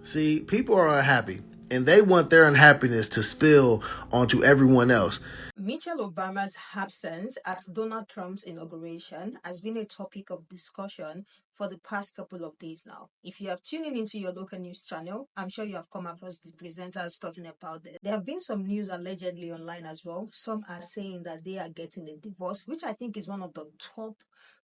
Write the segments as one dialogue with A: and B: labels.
A: See, people are unhappy, and they want their unhappiness to spill onto everyone else.
B: Michelle Obama's absence at Donald Trump's inauguration has been a topic of discussion for the past couple of days now. If you have tuned in into your local news channel, I'm sure you have come across the presenters talking about this. There have been some news allegedly online as well. Some are saying that they are getting a divorce, which I think is one of the top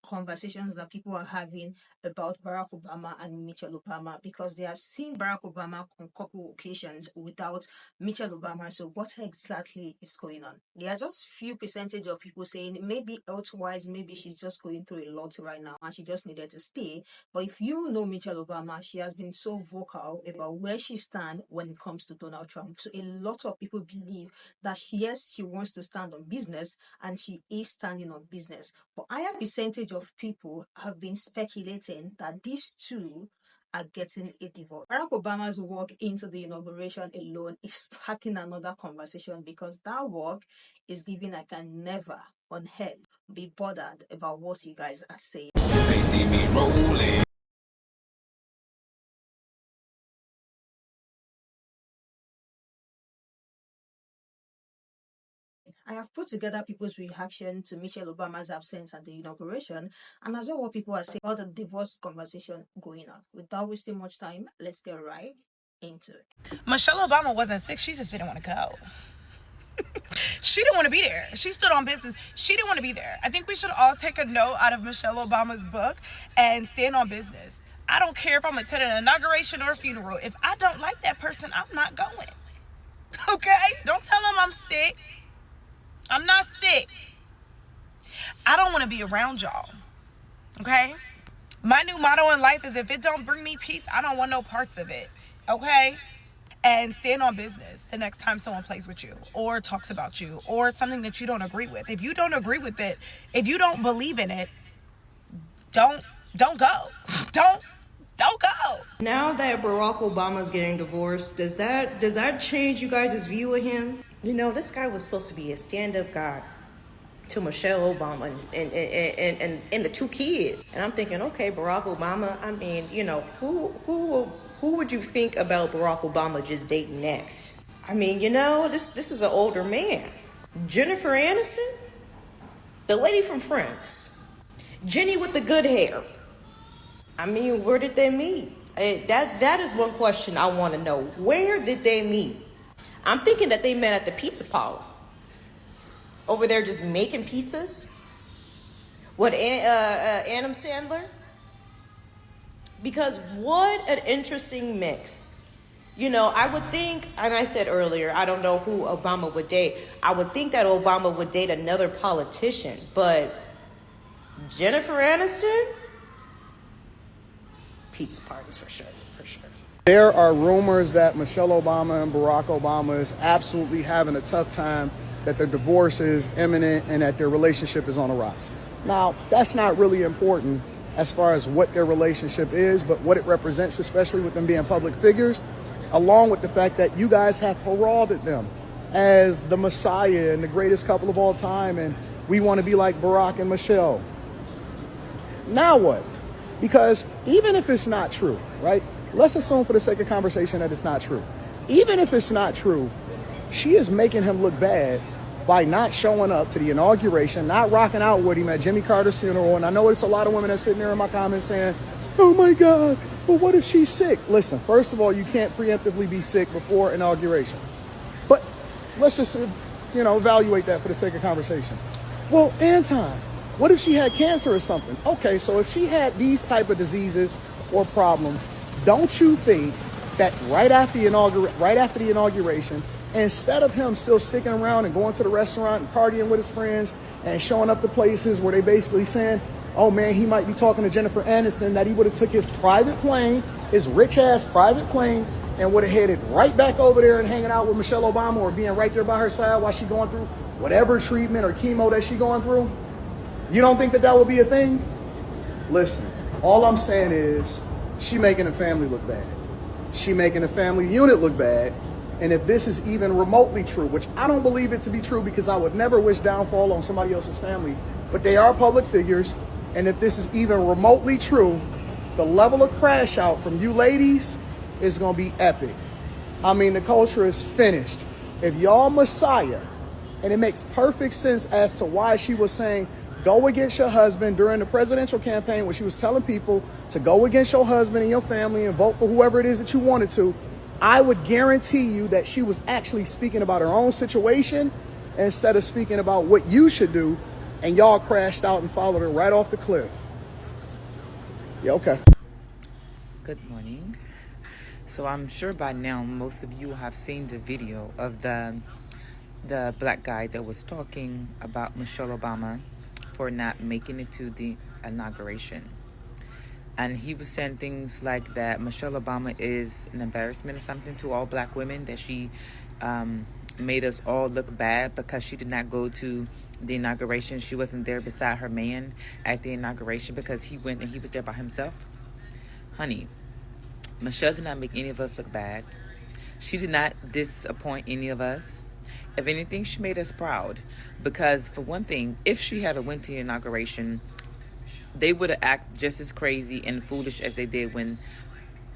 B: conversations that people are having about Barack Obama and Michelle Obama, because they have seen Barack Obama on a couple occasions without Michelle Obama. So what exactly is going on? There are just few percentage of people saying maybe health-wise, maybe she's just going through a lot right now and she just needed to stay. But if you know Michelle Obama, she has been so vocal about where she stands when it comes to Donald Trump. So a lot of people believe that yes, she wants to stand on business and she is standing on business. But a higher percentage of people have been speculating that these two are getting a divorce. Barack Obama's walk into the inauguration alone is sparking another conversation, because that walk is giving I can never on earth be bothered about what you guys are saying.
C: They see me rolling.
B: I have put together people's reaction to Michelle Obama's absence at the inauguration, and as well what people are saying about the divorce conversation going on. Without wasting much time, let's get right into it.
D: Michelle Obama wasn't sick. She just didn't want to go. She didn't want to be there. She stood on business. She didn't want to be there. I think we should all take a note out of Michelle Obama's book and stand on business. I don't care if I'm attending an inauguration or a funeral. If I don't like that person, I'm not going. Okay? Don't tell them I'm sick. I'm not sick. I don't want to be around y'all. Okay? My new motto in life is if it don't bring me peace, I don't want no parts of it. Okay? And stand on business the next time someone plays with you or talks about you or something that you don't agree with. If you don't agree with it, if you don't believe in it, don't go. Don't go.
E: Now that Barack Obama's getting divorced, does that change you guys' view of him? You know, this guy was supposed to be a stand-up guy to Michelle Obama and the two kids. And I'm thinking, okay, Barack Obama, I mean, you know, who would you think about Barack Obama just dating next? I mean, you know, this is an older man. Jennifer Aniston? The lady from Friends. Jenny with the good hair. I mean, where did they meet? That is one question I want to know. Where did they meet? I'm thinking that they met at the pizza parlor. Over there just making pizzas. What, Adam Sandler? Because what an interesting mix. You know, I would think, and I said earlier, I don't know who Obama would date. I would think that Obama would date another politician, but Jennifer Aniston? Pizza parties for sure.
F: There are rumors that Michelle Obama and Barack Obama is absolutely having a tough time, that the divorce is imminent and that their relationship is on the rocks. Now, that's not really important as far as what their relationship is, but what it represents, especially with them being public figures, along with the fact that you guys have heralded them as the Messiah and the greatest couple of all time, and we want to be like Barack and Michelle. Now what? Because even if it's not true, right? Let's assume for the sake of conversation that it's not true. Even if it's not true, she is making him look bad by not showing up to the inauguration, not rocking out with him at Jimmy Carter's funeral. And I know it's a lot of women that sitting there in my comments saying, oh my God, but what if she's sick? Listen, first of all, you can't preemptively be sick before inauguration. But let's just, evaluate that for the sake of conversation. Well, Anton, what if she had cancer or something? Okay, so if she had these type of diseases or problems, don't you think that right after the inauguration, instead of him still sticking around and going to the restaurant and partying with his friends and showing up to places where they basically saying, oh man, he might be talking to Jennifer Aniston, that he would have took his private plane, his rich ass private plane, and would have headed right back over there and hanging out with Michelle Obama, or being right there by her side while she going through whatever treatment or chemo that she going through? You don't think that would be a thing? Listen, all I'm saying is she making the family look bad. She making the family unit look bad. And if this is even remotely true, which I don't believe it to be true, because I would never wish downfall on somebody else's family, but they are public figures. And if this is even remotely true, the level of crash out from you ladies is going to be epic. I mean, the culture is finished. If y'all Messiah, and it makes perfect sense as to why she was saying, go against your husband during the presidential campaign when she was telling people to go against your husband and your family and vote for whoever it is that you wanted to. I would guarantee you that she was actually speaking about her own situation instead of speaking about what you should do, and y'all crashed out and followed her right off the cliff. Yeah, okay.
G: Good morning. So I'm sure by now most of you have seen the video of the black guy that was talking about Michelle Obama for not making it to the inauguration. And he was saying things like that Michelle Obama is an embarrassment or something to all black women, that she made us all look bad because she did not go to the inauguration. She wasn't there beside her man at the inauguration because he went and he was there by himself. Honey, Michelle did not make any of us look bad. She did not disappoint any of us. If anything, she made us proud because, for one thing, if she had went to the inauguration, they would have acted just as crazy and foolish as they did when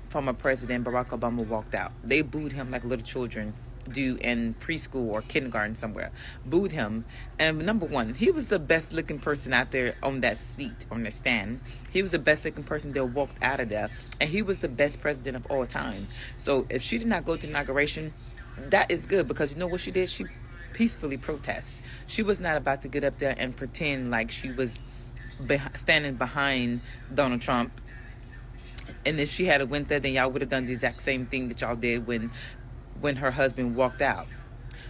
G: former President Barack Obama walked out. They booed him like little children do in preschool or kindergarten somewhere. Booed him. And number one, he was the best looking person out there on that seat, on the stand. He was the best looking person that walked out of there. And he was the best president of all time. So if she did not go to inauguration, that is good, because you know what she did? She peacefully protests. She was not about to get up there and pretend like she was standing behind Donald Trump. And if she had went there, then y'all would have done the exact same thing that y'all did when her husband walked out.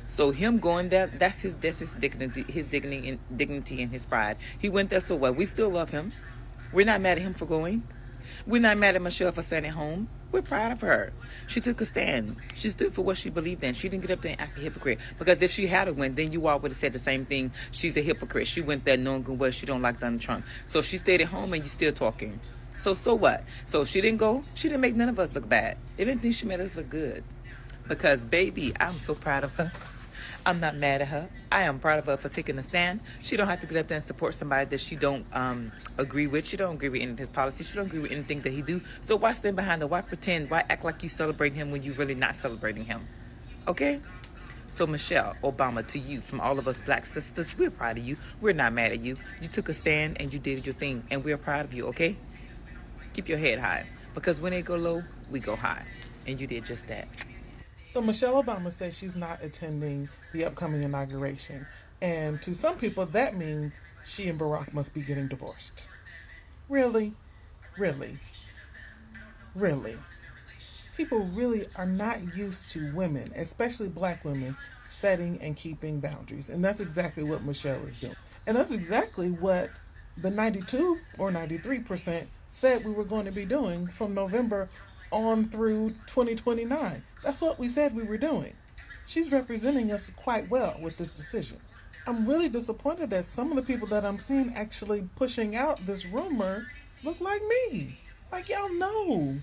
G: So him going there, that's his dignity and his pride. He went there, so what? We still love him. We're not mad at him for going. We're not mad at Michelle for staying at home. We're proud of her. She took a stand. She stood for what she believed in. She didn't get up there and act a hypocrite. Because if she had went, then you all would have said the same thing. She's a hypocrite. She went there knowing good well she don't like Donald Trump. So she stayed at home and you still talking. So what? So she didn't go. She didn't make none of us look bad. If anything, she made us look good. Because, baby, I'm so proud of her. I'm not mad at her. I am proud of her for taking a stand. She don't have to get up there and support somebody that she don't agree with. She don't agree with any of his policies. She don't agree with anything that he do. So why stand behind her? Why pretend? Why act like you celebrating him when you really not celebrating him? Okay? So Michelle Obama, to you, from all of us black sisters, we're proud of you. We're not mad at you. You took a stand and you did your thing, and we're proud of you, okay? Keep your head high. Because when they go low, we go high. And you did just that.
H: So Michelle Obama says she's not attending the upcoming inauguration. And to some people, that means she and Barack must be getting divorced. Really? Really? Really? People really are not used to women, especially black women, setting and keeping boundaries. And that's exactly what Michelle is doing. And that's exactly what the 92 or 93% said we were going to be doing from November on through 2029. That's what we said we were doing. She's representing us quite well with this decision. I'm really disappointed that some of the people that I'm seeing actually pushing out this rumor look like me. Like, y'all know.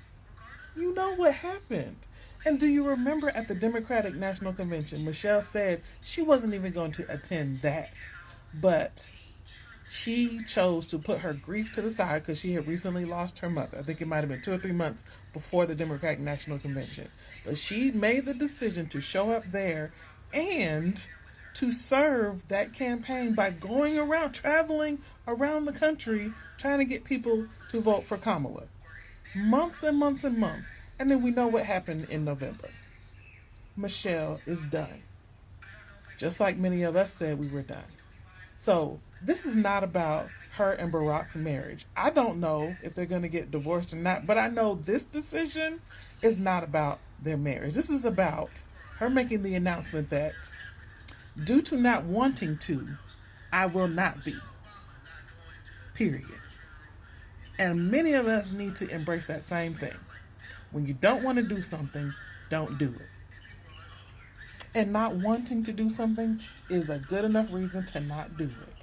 H: You know what happened. And do you remember at the Democratic National Convention, Michelle said she wasn't even going to attend that. But she chose to put her grief to the side because she had recently lost her mother. I think it might have been 2 or 3 months before the Democratic National Convention. But she made the decision to show up there and to serve that campaign by going around, traveling around the country, trying to get people to vote for Kamala. Months and months and months. And then we know what happened in November. Michelle is done. Just like many of us said we were done. So this is not about her and Barack's marriage. I don't know if they're going to get divorced or not, but I know this decision is not about their marriage. This is about her making the announcement that due to not wanting to, I will not be. Period. And many of us need to embrace that same thing. When you don't want to do something, don't do it. And not wanting to do something is a good enough reason to not do it.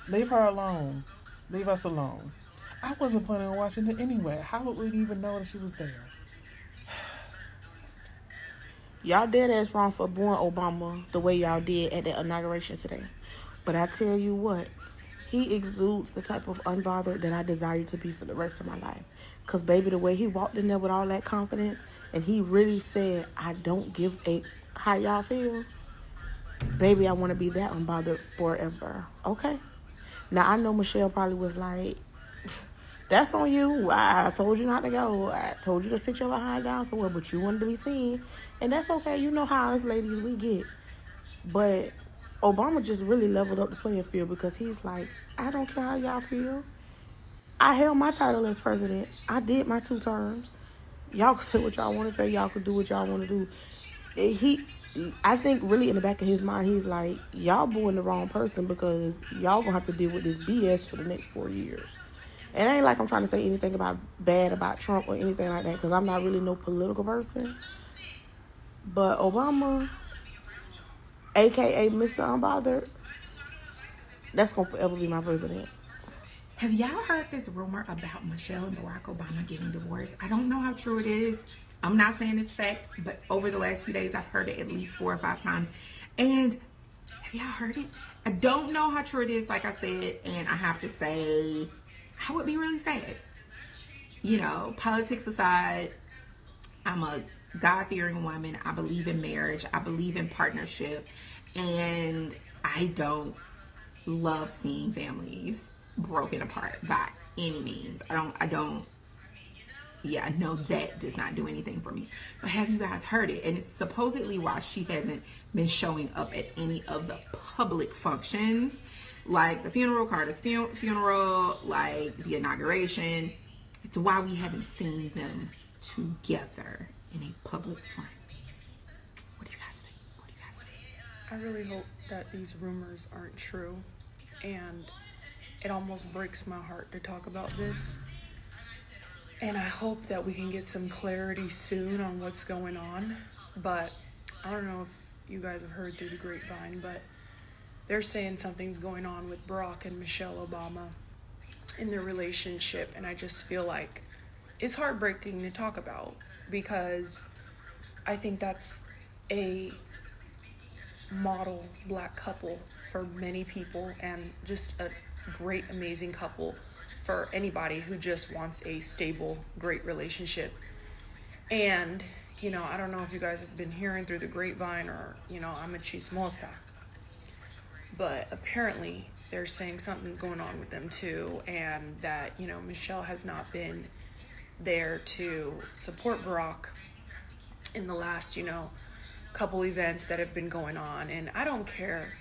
H: Leave her alone. Leave us alone. I wasn't planning on watching it anyway. How would we even know that she was there?
I: Y'all dead ass wrong for booing Obama the way y'all did at the inauguration today. But I tell you what, he exudes the type of unbothered that I desire to be for the rest of my life. Because, baby, the way he walked in there with all that confidence and he really said, I don't give a how y'all feel. Baby, I want to be that unbothered forever. Okay. Now, I know Michelle probably was like, that's on you. I told you not to go. I told you to sit your behind down somewhere, but you wanted to be seen. And that's okay. You know how us ladies we get. But Obama just really leveled up the playing field because he's like, I don't care how y'all feel. I held my title as president. I did my 2 terms. Y'all can say what y'all want to say. Y'all can do what y'all want to do. I think really in the back of his mind, he's like, y'all booing the wrong person because y'all gonna have to deal with this BS for the next 4 years. And it ain't like I'm trying to say anything bad about Trump or anything like that, because I'm not really no political person. But Obama, aka Mr. Unbothered, that's gonna forever be my president.
J: Have y'all heard this rumor about Michelle and Barack Obama getting divorced? I don't know how true it is. I'm not saying it's fact, but over the last few days, I've heard it at least 4 or 5 times. And have y'all heard it? I don't know how true it is, like I said, and I have to say, I would be really sad. You know, politics aside, I'm a God-fearing woman. I believe in marriage. I believe in partnership. And I don't love seeing families broken apart by any means. I don't yeah, no, that does not do anything for me. But have you guys heard it? And it's supposedly why she hasn't been showing up at any of the public functions, like the funeral, Carter's funeral, like the inauguration. It's why we haven't seen them together in a public front. What do you guys think? What do you guys think?
K: I really hope that these rumors aren't true, and it almost breaks my heart to talk about this. And I hope that we can get some clarity soon on what's going on. But I don't know if you guys have heard through the grapevine, but they're saying something's going on with Barack and Michelle Obama in their relationship. And I just feel like it's heartbreaking to talk about, because I think that's a model Black couple for many people, and just a great, amazing couple for anybody who just wants a stable, great relationship. And, you know, I don't know if you guys have been hearing through the grapevine, or, you know, I'm a chismosa, but apparently they're saying something's going on with them too, and that, you know, Michelle has not been there to support Barack in the last, you know, couple events that have been going on. And I don't care,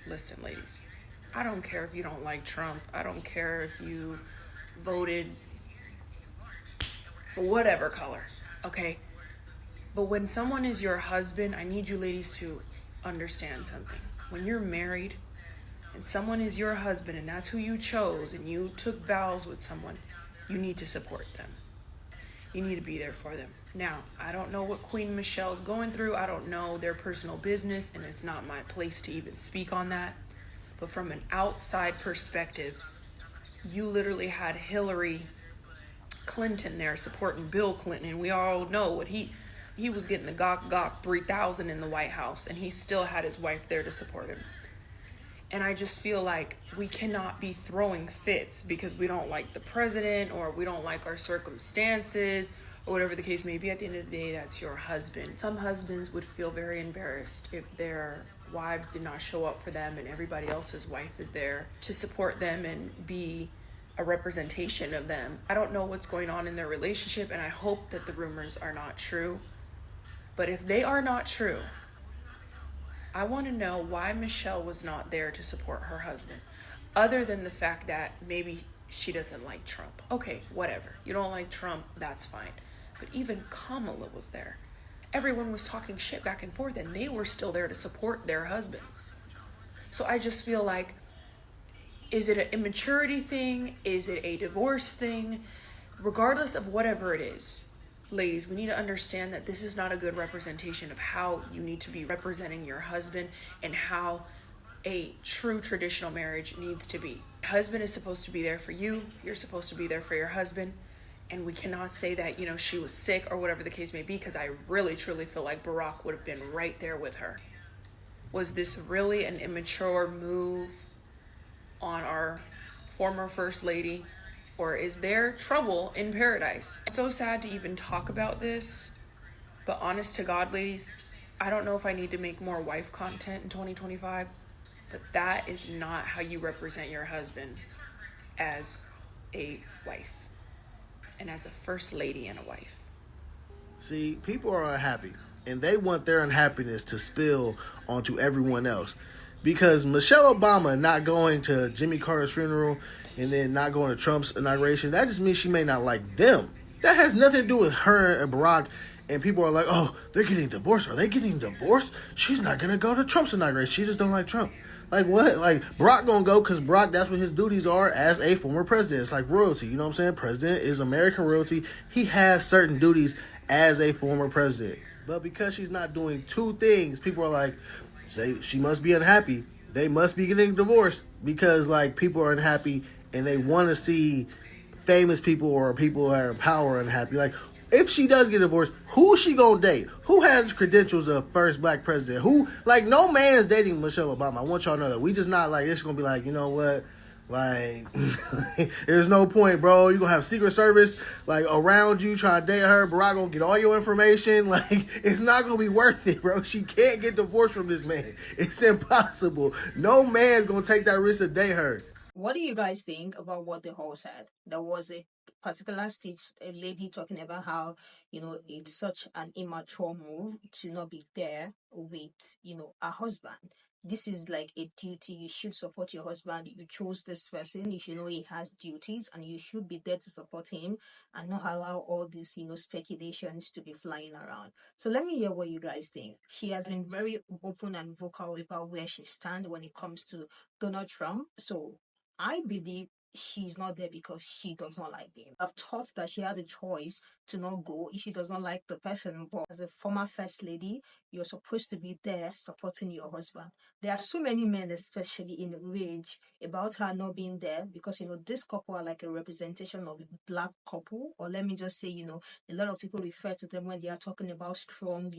K: listen ladies, I don't care if you don't like Trump. I don't care if you voted whatever color, okay? But when someone is your husband, I need you ladies to understand something. When you're married and someone is your husband and that's who you chose, and you took vows with someone, you need to support them. You need to be there for them. Now, I don't know what Queen Michelle's going through. I don't know their personal business, and it's not my place to even speak on that. But from an outside perspective, you literally had Hillary Clinton there supporting Bill Clinton, and we all know what he was getting the gawk 3000 in the White House, and he still had his wife there to support him. And I just feel like we cannot be throwing fits because we don't like the president, or we don't like our circumstances, or whatever the case may be. At the end of the day, that's your husband. Some husbands would feel very embarrassed if their wives did not show up for them and everybody else's wife is there to support them and be a representation of them. I don't know what's going on in their relationship, and I hope that the rumors are not true. But if they are not true, I want to know why Michelle was not there to support her husband, other than the fact that maybe she doesn't like Trump. Okay, whatever. You don't like Trump, that's fine. But even Kamala was there. Everyone was talking shit back and forth, and they were still there to support their husbands. So I just feel like, is it an immaturity thing? Is it a divorce thing? Regardless of whatever it is, ladies, we need to understand that this is not a good representation of how you need to be representing your husband and how a true traditional marriage needs to be. Husband is supposed to be there for you. You're supposed to be there for your husband. And we cannot say that, you know, she was sick or whatever the case may be, because I really, truly feel like Barack would have been right there with her. Was this really an immature move on our former First Lady? Or is there trouble in paradise? It's so sad to even talk about this, But honest to God, ladies, I don't know if I need to make more wife content in 2025, but that is not how you represent your husband as a wife and as a first lady and a wife.
A: See, people are unhappy, and they want their unhappiness to spill onto everyone else. Because Michelle Obama not going to Jimmy Carter's funeral and then not going to Trump's inauguration, that just means she may not like them. That has nothing to do with her and Barack. And people are like, oh, they're getting divorced. Are they getting divorced? She's not going to go to Trump's inauguration. She just don't like Trump. Like what? Like Barack gonna go because Barack, that's what his duties are as a former president. It's like royalty. You know what I'm saying? President is American royalty. He has certain duties as a former president. But because she's not doing two things, people are like, she must be unhappy. They must be getting divorced because like people are unhappy and they want to see famous people or people that are in power unhappy. Like if she does get divorced, who is she gonna date? Who has credentials of first black president? Who, like, no man is dating Michelle Obama. I want y'all to know that. We just not like, it's gonna be like, you know what? Like, there's no point, bro. You're gonna have Secret Service like around you trying to date her. Barack gonna get all your information. Like, it's not gonna be worth it, bro. She can't get divorced from this man. It's impossible. No man's gonna take that risk to date her.
B: What do you guys think about what the whole said? There was a particular speech, a lady talking about how, it's such an immature move to not be there with, a husband. This is like a duty. You should support your husband. You chose this person. You should know he has duties and you should be there to support him and not allow all these, speculations to be flying around. So let me hear what you guys think. She has been very open and vocal about where she stands when it comes to Donald Trump. So I believe she's not there because she does not like him. I've thought that she had a choice to not go if she does not like the person. But as a former first lady, you're supposed to be there supporting your husband. There are so many men, especially in rage about her not being there because, this couple are like a representation of a black couple. Or let me just say, a lot of people refer to them when they are talking about strong,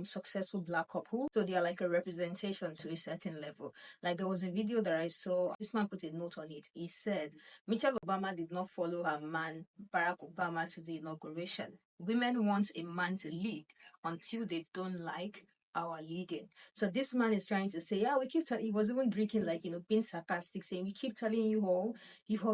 B: successful black couple. So they are like a representation to a certain level. Like there was a video that I saw, this man put a note on it. He said, Michelle Obama did not follow her man, Barack Obama, to the inauguration. Women want a man to lead until they don't like our leading. So this man is trying to say, we keep telling, he was even drinking, like, being sarcastic, saying, we keep telling you all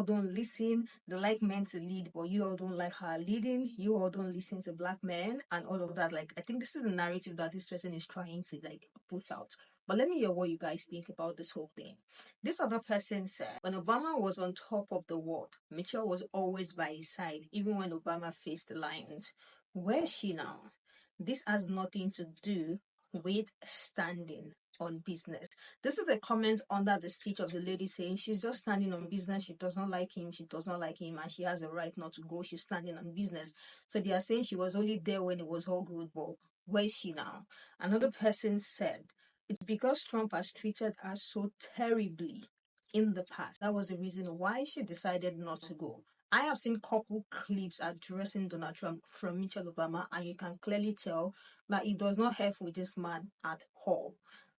B: don't listen, they like men to lead, but you all don't like her leading, you all don't listen to black men, and all of that. Like, I think this is the narrative that this person is trying to, like, push out. But let me hear what you guys think about this whole thing. This other person said, when Obama was on top of the world, Mitchell was always by his side, even when Obama faced the lions. Where is she now? This has nothing to do with standing on business. This is a comment under the speech of the lady saying she's just standing on business. She does not like him. She does not like him, and she has a right not to go. She's standing on business. So they are saying she was only there when it was all good, but where is she now? Another person said, it's because Trump has treated her so terribly in the past. That was the reason why she decided not to go. I have seen couple clips addressing Donald Trump from Michelle Obama, and you can clearly tell that he does not have with this man at all.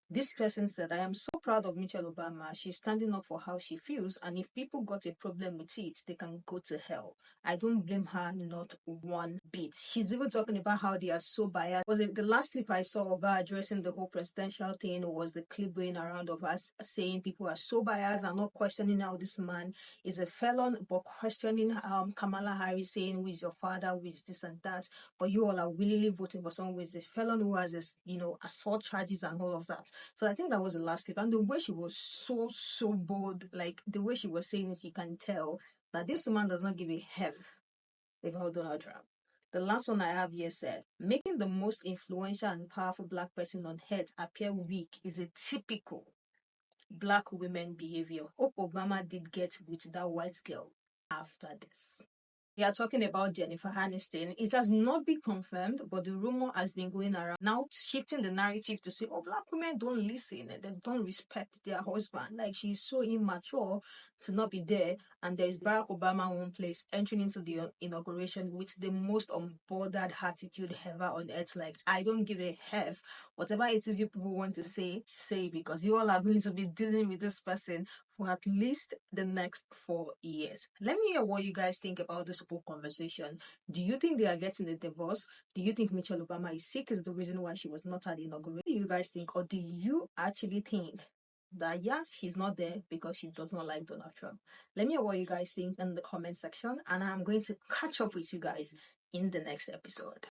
B: This person said, I am so proud of Michelle Obama. She's standing up for how she feels, and if people got a problem with it, they can go to hell. I don't blame her, not one bit. She's even talking about how they are so biased. The last clip I saw of her addressing the whole presidential thing was the clip going around of us saying people are so biased and not questioning how this man is a felon, but questioning Kamala Harris, saying who is your father, who is this and that. But you all are willingly voting for someone who is a felon, who has this, assault charges and all of that. So I think that was the last clip. And the way she was so bold, like the way she was saying it, you can tell that this woman does not give a F about Donald Trump. The last one I have here said, making the most influential and powerful black person on earth appear weak is a typical black women behavior. Hope Obama did get with that white girl after this. We are talking about Jennifer Aniston. It has not been confirmed, but the rumor has been going around, now shifting the narrative to say, black women don't listen and they don't respect their husband. Like, she's so immature to not be there. And there is Barack Obama in one place entering into the inauguration with the most unbothered attitude ever on earth. Like, I don't give a F. Whatever it is you people want to say, say, because you all are going to be dealing with this person for at least the next 4 years. Let me hear what you guys think about this whole conversation. Do you think they are getting a divorce? Do you think Michelle Obama is sick is the reason why she was not at the inauguration? What do you guys think? Or do you actually think that, yeah, she's not there because she does not like Donald Trump? Let me know what you guys think in the comment section, and I'm going to catch up with you guys in the next episode.